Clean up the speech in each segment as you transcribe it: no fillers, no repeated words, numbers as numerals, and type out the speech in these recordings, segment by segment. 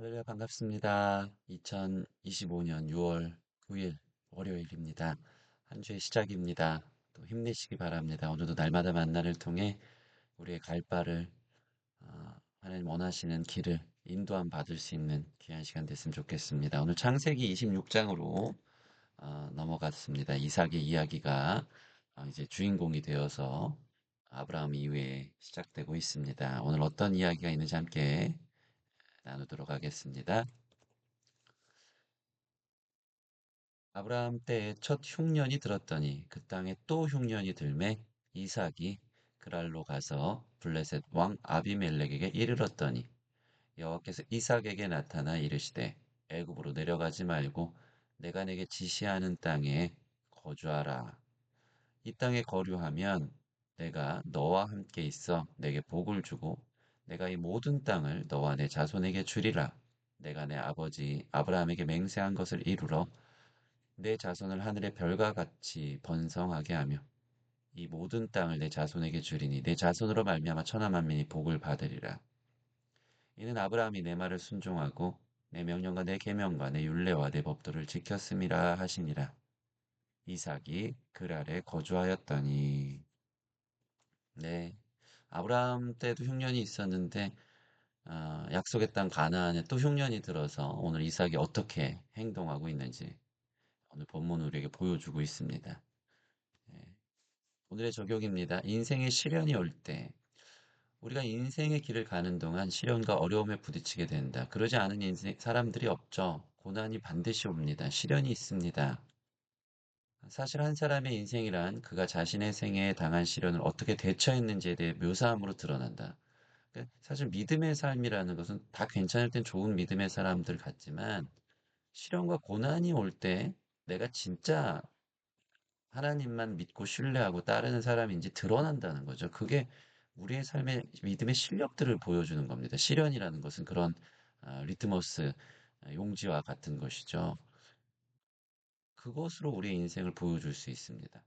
할렐루야 반갑습니다. 2025년 6월 9일 월요일입니다. 한 주의 시작입니다. 또 힘내시기 바랍니다. 오늘도 날마다 만나를 통해 우리의 갈 바를 하나님 원하시는 길을 인도함 받을 수 있는 귀한 시간 됐으면 좋겠습니다. 오늘 창세기 26장으로 넘어갔습니다. 이삭의 이야기가 이제 주인공이 되어서 아브라함 이후에 시작되고 있습니다. 오늘 어떤 이야기가 있는지 함께 나누도록 하겠습니다. 아브라함 때에 첫 흉년이 들었더니 그 땅에 또 흉년이 들매 이삭이 그랄로 가서 블레셋 왕 아비멜렉에게 이르렀더니 여호와께서 이삭에게 나타나 이르시되 애굽으로 내려가지 말고 내가 내게 지시하는 땅에 거주하라. 이 땅에 거류하면 내가 너와 함께 있어 내게 복을 주고 내가 이 모든 땅을 너와 내 자손에게 주리라. 내가 내 아버지 아브라함에게 맹세한 것을 이루러 내 자손을 하늘의 별과 같이 번성하게 하며 이 모든 땅을 내 자손에게 주리니 내 자손으로 말미암아 천하 만민이 복을 받으리라. 이는 아브라함이 내 말을 순종하고 내 명령과 내 계명과 내 율례와 내 법도를 지켰음이라 하시니라. 이삭이 그랄에 거주하였더니. 네, 아브라함 때도 흉년이 있었는데 약속의 땅 가나안에 또 흉년이 들어서 오늘 이삭이 어떻게 행동하고 있는지 오늘 본문 우리에게 보여주고 있습니다. 예. 오늘의 적용입니다. 인생의 시련이 올 때, 우리가 인생의 길을 가는 동안 시련과 어려움에 부딪히게 된다. 그러지 않은 사람들이 없죠. 고난이 반드시 옵니다. 시련이 있습니다. 사실 한 사람의 인생이란 그가 자신의 생애에 당한 시련을 어떻게 대처했는지에 대해 묘사함으로 드러난다. 사실 믿음의 삶이라는 것은 다 괜찮을 땐 좋은 믿음의 사람들 같지만, 시련과 고난이 올 때 내가 진짜 하나님만 믿고 신뢰하고 따르는 사람인지 드러난다는 거죠. 그게 우리의 삶의 믿음의 실력들을 보여주는 겁니다. 시련이라는 것은 그런 리트머스 용지와 같은 것이죠. 그것으로 우리의 인생을 보여줄 수 있습니다.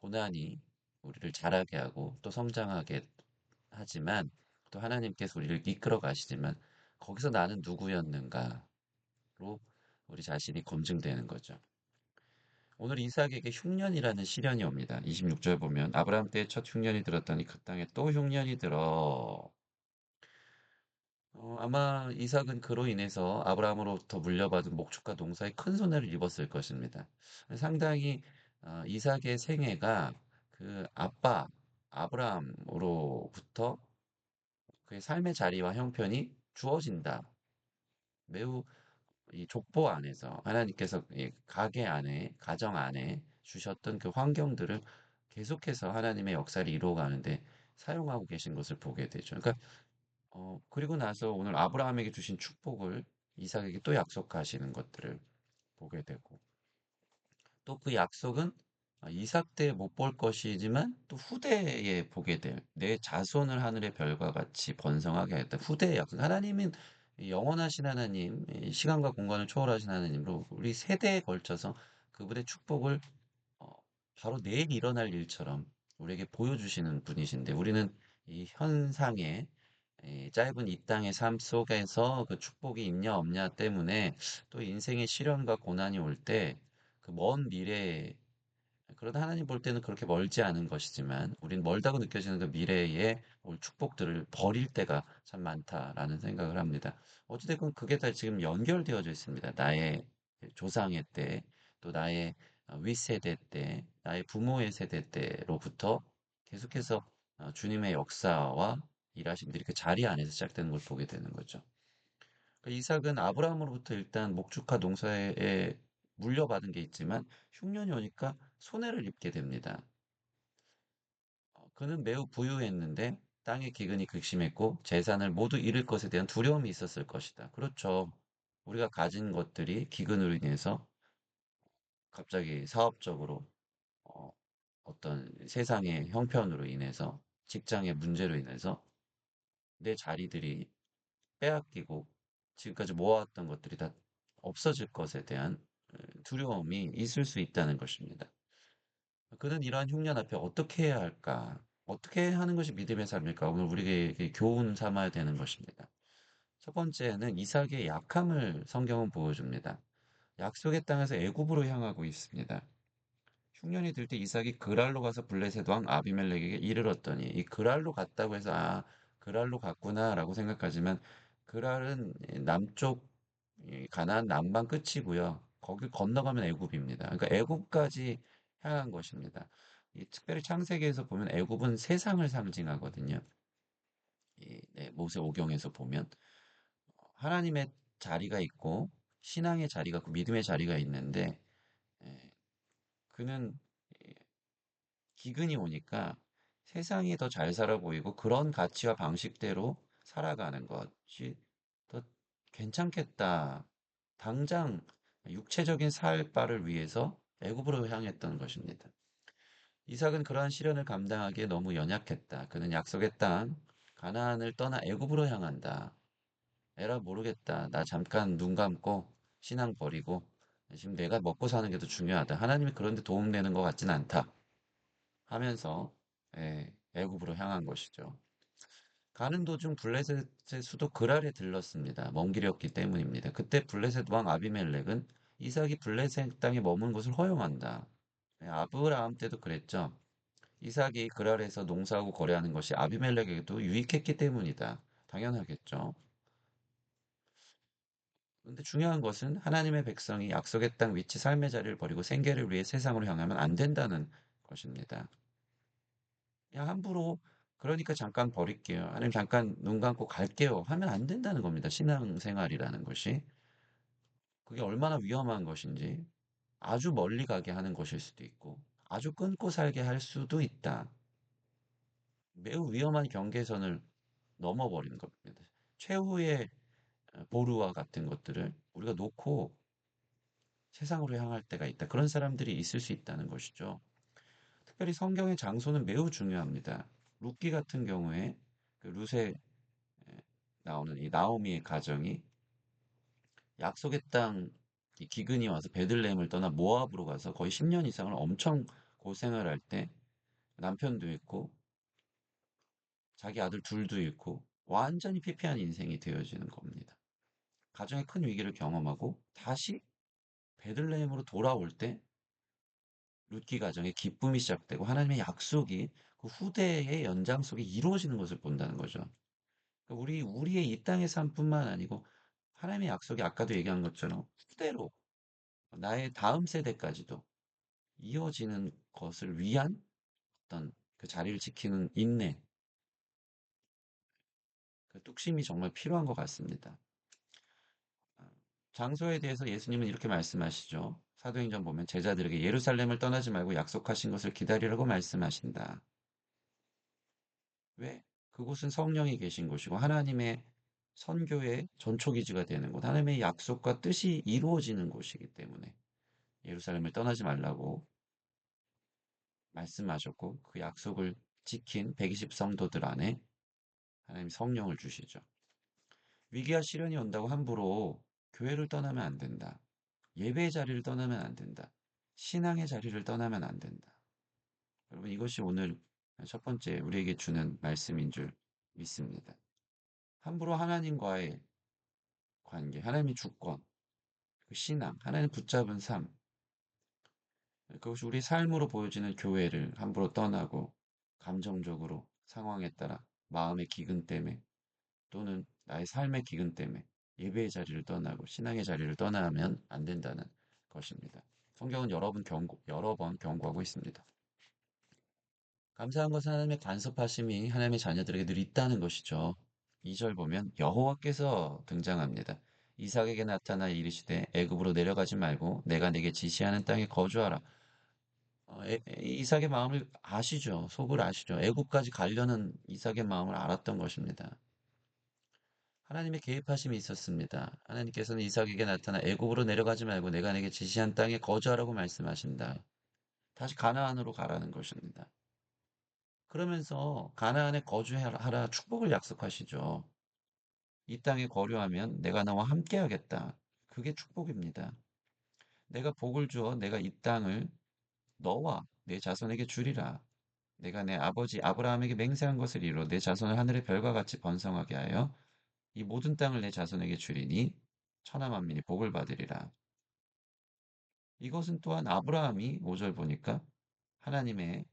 고난이 우리를 자라게 하고 또 성장하게 하지만 또 하나님께서 우리를 이끌어 가시지만 거기서 나는 누구였는가로 우리 자신이 검증되는 거죠. 오늘 이삭에게 흉년이라는 시련이 옵니다. 26절 보면 아브라함 때에 첫 흉년이 들었더니 그 땅에 또 흉년이 들어. 아마 이삭은 그로 인해서 아브라함으로부터 물려받은 목축과 농사에 큰 손해를 입었을 것입니다. 상당히 이삭의 생애가 그 아빠 아브라함으로부터 그의 삶의 자리와 형편이 주어진다. 매우 이 족보 안에서 하나님께서 이 가게 안에, 가정 안에 주셨던 그 환경들을 계속해서 하나님의 역사를 이루어가는데 사용하고 계신 것을 보게 되죠. 그러니까 그리고 나서 오늘 아브라함에게 주신 축복을 이삭에게 또 약속하시는 것들을 보게 되고 또 그 약속은 이삭 때 못 볼 것이지만 또 후대에 보게 될 내 자손을 하늘의 별과 같이 번성하게 하겠다. 후대의 약속. 하나님은 영원하신 하나님, 시간과 공간을 초월하신 하나님으로 우리 세대에 걸쳐서 그분의 축복을 어, 바로 내일 일어날 일처럼 우리에게 보여주시는 분이신데 우리는 이 현상의 짧은 이 땅의 삶 속에서 그 축복이 있냐 없냐 때문에 또 인생의 시련과 고난이 올 때 그 먼 미래에 그러나 하나님 볼 때는 그렇게 멀지 않은 것이지만 우린 멀다고 느껴지는 그 미래에 올 축복들을 버릴 때가 참 많다라는 생각을 합니다. 어찌됐건 그게 다 지금 연결되어져 있습니다. 나의 조상의 때, 또 나의 윗세대 때, 나의 부모의 세대 때로부터 계속해서 주님의 역사와 일하심들이 그 자리 안에서 시작되는 걸 보게 되는 거죠. 그러니까 이삭은 아브라함으로부터 일단 목축과 농사에 물려받은 게 있지만 흉년이 오니까 손해를 입게 됩니다. 그는 매우 부유했는데 땅의 기근이 극심했고 재산을 모두 잃을 것에 대한 두려움이 있었을 것이다. 그렇죠. 우리가 가진 것들이 기근으로 인해서 갑자기 사업적으로 어, 어떤 세상의 형편으로 인해서 직장의 문제로 인해서 내 자리들이 빼앗기고 지금까지 모아왔던 것들이 다 없어질 것에 대한 두려움이 있을 수 있다는 것입니다. 그는 이러한 흉년 앞에 어떻게 해야 할까? 어떻게 하는 것이 믿음의 삶일까? 오늘 우리에게 교훈 삼아야 되는 것입니다. 첫 번째는 이삭의 약함을 성경은 보여줍니다. 약속의 땅에서 애굽으로 향하고 있습니다. 흉년이 들 때 이삭이 그랄로 가서 블레셋 왕 아비멜렉에게 이르렀더니 이 그랄로 갔다고 해서 그랄로 갔구나라고 생각하지만 그랄은 남쪽 이 가나안 남방 끝이고요. 거길 건너가면 애굽입니다. 그러니까 애굽까지 향한 것입니다. 이 특별히 창세기에서 보면 애굽은 세상을 상징하거든요. 네, 모세오경에서 보면 하나님의 자리가 있고 신앙의 자리가 있고 믿음의 자리가 있는데 예, 그는 기근이 오니까 세상이 더 잘 살아 보이고 그런 가치와 방식대로 살아가는 것이 더 괜찮겠다. 당장 육체적인 살 바를 위해서 애굽으로 향했던 것입니다. 이삭은 그러한 시련을 감당하기에 너무 연약했다. 그는 약속의 땅 가나안을 떠나 애굽으로 향한다. 에라 모르겠다. 나 잠깐 눈 감고 신앙 버리고 지금 내가 먹고 사는 게 더 중요하다. 하나님이 그런데 도움되는 것 같진 않다. 하면서 애굽으로 향한 것이죠. 가는 도중 블레셋의 수도 그랄에 들렀습니다. 먼 길이었기 때문입니다. 그때 블레셋 왕 아비멜렉은 이삭이 블레셋 땅에 머문 것을 허용한다. 아브라함 때도 그랬죠. 이삭이 그랄에서 농사하고 거래하는 것이 아비멜렉에게도 유익했기 때문이다. 당연하겠죠. 근데 중요한 것은 하나님의 백성이 약속의 땅 위치 삶의 자리를 버리고 생계를 위해 세상으로 향하면 안 된다는 것입니다. 그냥 함부로 그러니까 잠깐 버릴게요. 아니면 잠깐 눈 감고 갈게요. 하면 안 된다는 겁니다. 신앙생활이라는 것이. 그게 얼마나 위험한 것인지 아주 멀리 가게 하는 것일 수도 있고 아주 끊고 살게 할 수도 있다. 매우 위험한 경계선을 넘어버리는 겁니다. 최후의 보루와 같은 것들을 우리가 놓고 세상으로 향할 때가 있다. 그런 사람들이 있을 수 있다는 것이죠. 특별히 성경의 장소는 매우 중요합니다. 룻기 같은 경우에 그 룻의 나오는 이 나오미의 가정이 약속의 땅 기근이 와서 베들레헴을 떠나 모압으로 가서 거의 10년 이상을 엄청 고생을 할 때 남편도 있고 자기 아들 둘도 잃고 완전히 피폐한 인생이 되어지는 겁니다. 가정의 큰 위기를 경험하고 다시 베들레헴으로 돌아올 때 룻기 가정의 기쁨이 시작되고 하나님의 약속이 그 후대의 연장 속에 이루어지는 것을 본다는 거죠. 그러니까 우리의 이 땅의 삶뿐만 아니고 하나님의 약속이 아까도 얘기한 것처럼 후대로 나의 다음 세대까지도 이어지는 것을 위한 어떤 그 자리를 지키는 인내, 그 뚝심이 정말 필요한 것 같습니다. 아, 장소에 대해서 예수님은 이렇게 말씀하시죠. 사도행전 보면 제자들에게 예루살렘을 떠나지 말고 약속하신 것을 기다리라고 말씀하신다. 왜? 그곳은 성령이 계신 곳이고 하나님의 선교의 전초기지가 되는 곳, 하나님의 약속과 뜻이 이루어지는 곳이기 때문에 예루살렘을 떠나지 말라고 말씀하셨고 그 약속을 지킨 120 성도들 안에 하나님 성령을 주시죠. 위기와 시련이 온다고 함부로 교회를 떠나면 안 된다. 예배의 자리를 떠나면 안 된다. 신앙의 자리를 떠나면 안 된다. 여러분 이것이 오늘 첫 번째 우리에게 주는 말씀인 줄 믿습니다. 함부로 하나님과의 관계, 하나님의 주권, 그 신앙, 하나님 붙잡은 삶, 그것이 우리 삶으로 보여지는 교회를 함부로 떠나고 감정적으로 상황에 따라 마음의 기근 때문에 또는 나의 삶의 기근 때문에 예배의 자리를 떠나고 신앙의 자리를 떠나면 안 된다는 것입니다. 성경은 여러 번 경고하고 있습니다. 감사한 것은 하나님의 간섭하심이 하나님의 자녀들에게 늘 있다는 것이죠. 2절 보면 여호와께서 등장합니다. 이삭에게 나타나 이르시되 애굽으로 내려가지 말고 내가 내게 지시하는 땅에 거주하라. 이삭의 마음을 아시죠? 속을 아시죠? 애굽까지 가려는 이삭의 마음을 알았던 것입니다. 하나님의 개입하심이 있었습니다. 하나님께서는 이삭에게 나타나 애굽으로 내려가지 말고 내가 내게 지시한 땅에 거주하라고 말씀하신다. 다시 가나안으로 가라는 것입니다. 그러면서 가나안에 거주하라 축복을 약속하시죠. 이 땅에 거류하면 내가 너와 함께 하겠다. 그게 축복입니다. 내가 복을 주어 내가 이 땅을 너와 내 자손에게 주리라. 내가 내 아버지 아브라함에게 맹세한 것을 이루어 내 자손을 하늘의 별과 같이 번성하게 하여 이 모든 땅을 내 자손에게 주리니 천하 만민이 복을 받으리라. 이것은 또한 아브라함이 5절 보니까 하나님의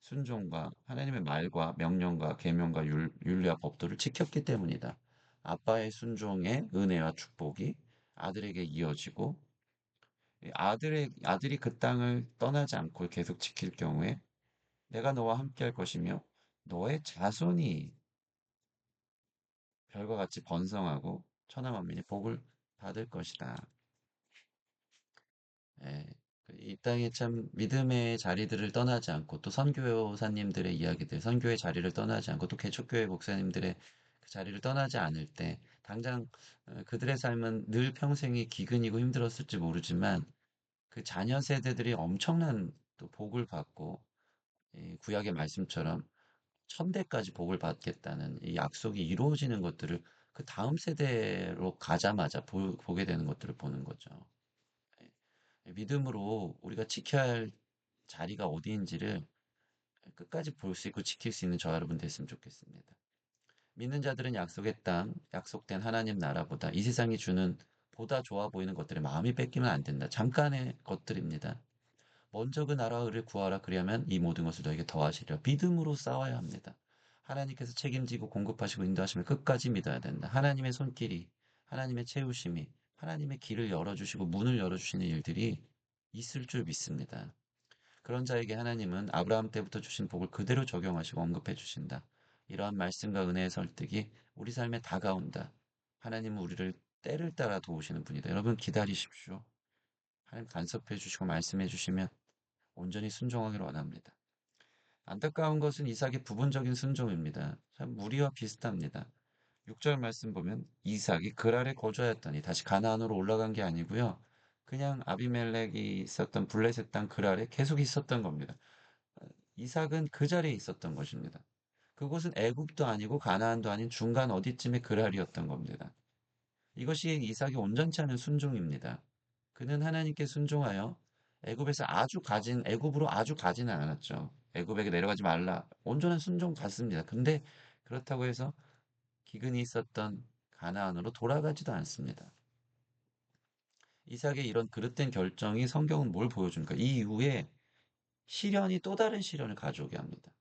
순종과 하나님의 말과 명령과 계명과 윤리와 법도를 지켰기 때문이다. 아빠의 순종의 은혜와 축복이 아들에게 이어지고 아들이 그 땅을 떠나지 않고 계속 지킬 경우에 내가 너와 함께 할 것이며 너의 자손이 별과 같이 번성하고 천하 만민이 복을 받을 것이다. 예, 이 땅에 참 믿음의 자리들을 떠나지 않고 또 선교사님들의 이야기들, 선교의 자리를 떠나지 않고 또 개척교회 목사님들의 그 자리를 떠나지 않을 때 당장 그들의 삶은 늘 평생이 기근이고 힘들었을지 모르지만 그 자녀 세대들이 엄청난 또 복을 받고 이 구약의 말씀처럼 천대까지 복을 받겠다는 이 약속이 이루어지는 것들을 그 다음 세대로 가자마자 보게 되는 것들을 보는 거죠. 예, 믿음으로 우리가 지켜야 할 자리가 어디인지를 끝까지 볼 수 있고 지킬 수 있는 저와 여러분 됐으면 좋겠습니다. 믿는 자들은 약속의 땅, 약속된 하나님 나라보다 이 세상이 주는 보다 좋아 보이는 것들에 마음이 뺏기면 안 된다. 잠깐의 것들입니다. 먼저 그 나라와 의를 구하라. 그리하면 이 모든 것을 너에게 더하시리라. 믿음으로 싸워야 합니다. 하나님께서 책임지고 공급하시고 인도하시면 끝까지 믿어야 된다. 하나님의 손길이, 하나님의 채우심이, 하나님의 길을 열어주시고 문을 열어주시는 일들이 있을 줄 믿습니다. 그런 자에게 하나님은 아브라함 때부터 주신 복을 그대로 적용하시고 언급해 주신다. 이러한 말씀과 은혜의 설득이 우리 삶에 다가온다. 하나님은 우리를 때를 따라 도우시는 분이다. 여러분 기다리십시오. 하나님 간섭해 주시고 말씀해 주시면 온전히 순종하기를 원합니다. 안타까운 것은 이삭의 부분적인 순종입니다. 참 무리와 비슷합니다. 6절 말씀 보면 이삭이 그랄에 거주하였더니 다시 가나안으로 올라간 게 아니고요. 그냥 아비멜렉이 있었던 블레셋 땅 그랄에 계속 있었던 겁니다. 이삭은 그 자리에 있었던 것입니다. 그곳은 애굽도 아니고 가나안도 아닌 중간 어디쯤에 그랄이었던 겁니다. 이것이 이삭이 온전치 않은 순종입니다. 그는 하나님께 순종하여 애굽으로 아주 가지는 않았죠. 애굽에게 내려가지 말라. 온전한 순종 같습니다. 근데 그렇다고 해서 기근이 있었던 가나안으로 돌아가지도 않습니다. 이삭의 이런 그릇된 결정이 성경은 뭘 보여줍니까? 이 이후에 시련이 또 다른 시련을 가져오게 합니다.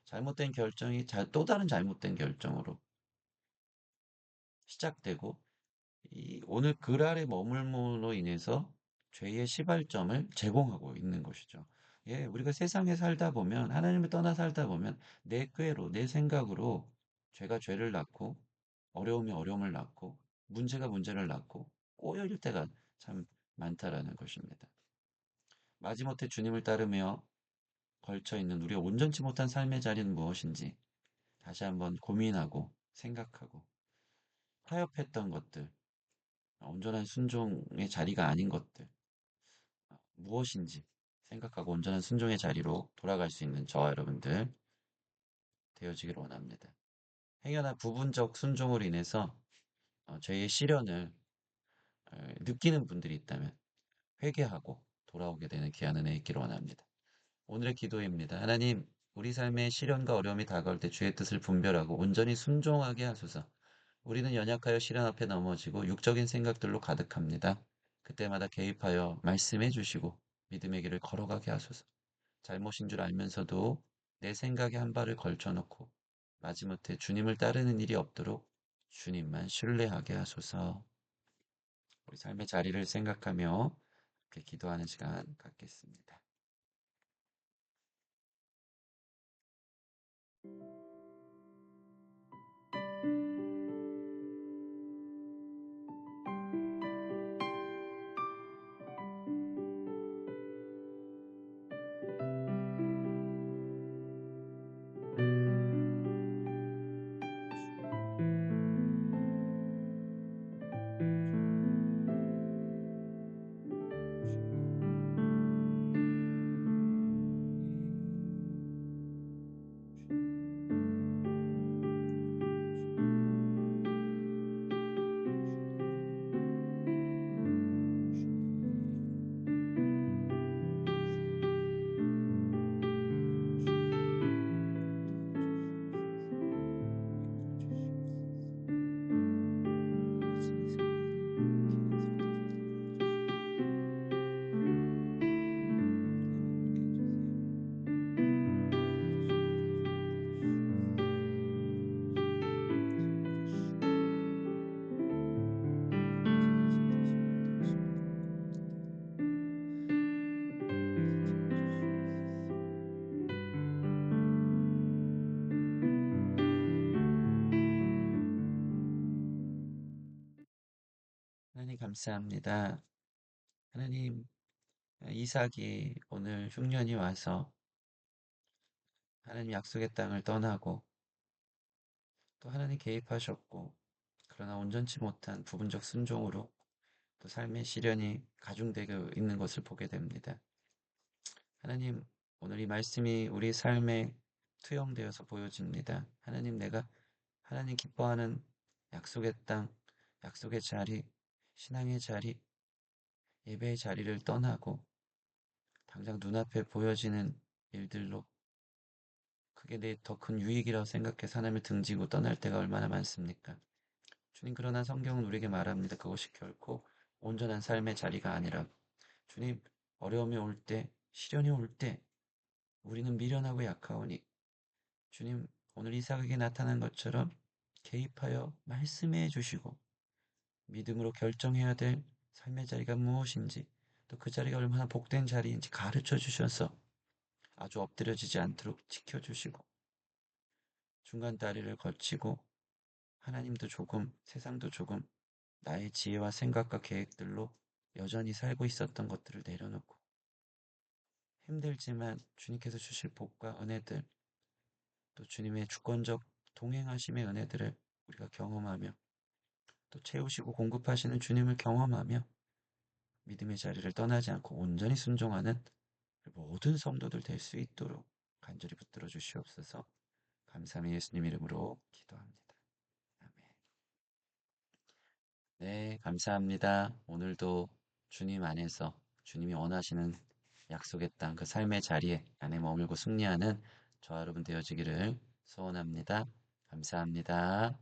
잘못된 결정이 또 다른 잘못된 결정으로 시작되고 오늘 그 알의 머물므로 인해서 죄의 시발점을 제공하고 있는 것이죠. 예, 우리가 세상에 살다 보면, 하나님을 떠나 살다 보면, 내 꾀로, 내 생각으로 죄가 죄를 낳고, 어려움이 어려움을 낳고, 문제가 문제를 낳고, 꼬여일 때가 참 많다라는 것입니다. 마지못해 주님을 따르며 걸쳐 있는 우리가 온전치 못한 삶의 자리는 무엇인지 다시 한번 고민하고 생각하고 타협했던 것들, 온전한 순종의 자리가 아닌 것들, 무엇인지 생각하고 온전한 순종의 자리로 돌아갈 수 있는 저와 여러분들 되어지길 원합니다. 행여나 부분적 순종으로 인해서 죄의 시련을 느끼는 분들이 있다면 회개하고 돌아오게 되는 귀한 은혜 있기를 원합니다. 오늘의 기도입니다. 하나님, 우리 삶에 시련과 어려움이 다가올 때 주의 뜻을 분별하고 온전히 순종하게 하소서. 우리는 연약하여 시련 앞에 넘어지고 육적인 생각들로 가득합니다. 그때마다 개입하여 말씀해 주시고 믿음의 길을 걸어가게 하소서. 잘못인 줄 알면서도 내 생각에 한 발을 걸쳐놓고 마지못해 주님을 따르는 일이 없도록 주님만 신뢰하게 하소서. 우리 삶의 자리를 생각하며 이렇게 기도하는 시간 갖겠습니다. 하나님 감사합니다. 하나님, 이삭이 오늘 흉년이 와서 하나님 약속의 땅을 떠나고 또 하나님 개입하셨고 그러나 온전치 못한 부분적 순종으로 또 삶의 시련이 가중되고 있는 것을 보게 됩니다. 하나님, 오늘 이 말씀이 우리 삶에 투영되어서 보여집니다. 하나님, 내가 하나님 기뻐하는 약속의 땅, 약속의 자리, 신앙의 자리, 예배의 자리를 떠나고 당장 눈앞에 보여지는 일들로 그게 내 더 큰 유익이라고 생각해서 하나님을 등지고 떠날 때가 얼마나 많습니까? 주님, 그러나 성경은 우리에게 말합니다. 그것이 결코 온전한 삶의 자리가 아니라 주님, 어려움이 올 때, 시련이 올 때 우리는 미련하고 약하오니 주님, 오늘 이삭에게 나타난 것처럼 개입하여 말씀해 주시고 믿음으로 결정해야 될 삶의 자리가 무엇인지 또 그 자리가 얼마나 복된 자리인지 가르쳐 주셔서 아주 엎드려지지 않도록 지켜주시고 중간 다리를 거치고 하나님도 조금 세상도 조금 나의 지혜와 생각과 계획들로 여전히 살고 있었던 것들을 내려놓고 힘들지만 주님께서 주실 복과 은혜들 또 주님의 주권적 동행하심의 은혜들을 우리가 경험하며 또 채우시고 공급하시는 주님을 경험하며 믿음의 자리를 떠나지 않고 온전히 순종하는 모든 성도들 될 수 있도록 간절히 붙들어 주시옵소서. 감사함이 예수님 이름으로 기도합니다. 아멘. 네, 감사합니다. 오늘도 주님 안에서 주님이 원하시는 약속의 땅, 그 삶의 자리에 안에 머물고 승리하는 저와 여러분 되어지기를 소원합니다. 감사합니다.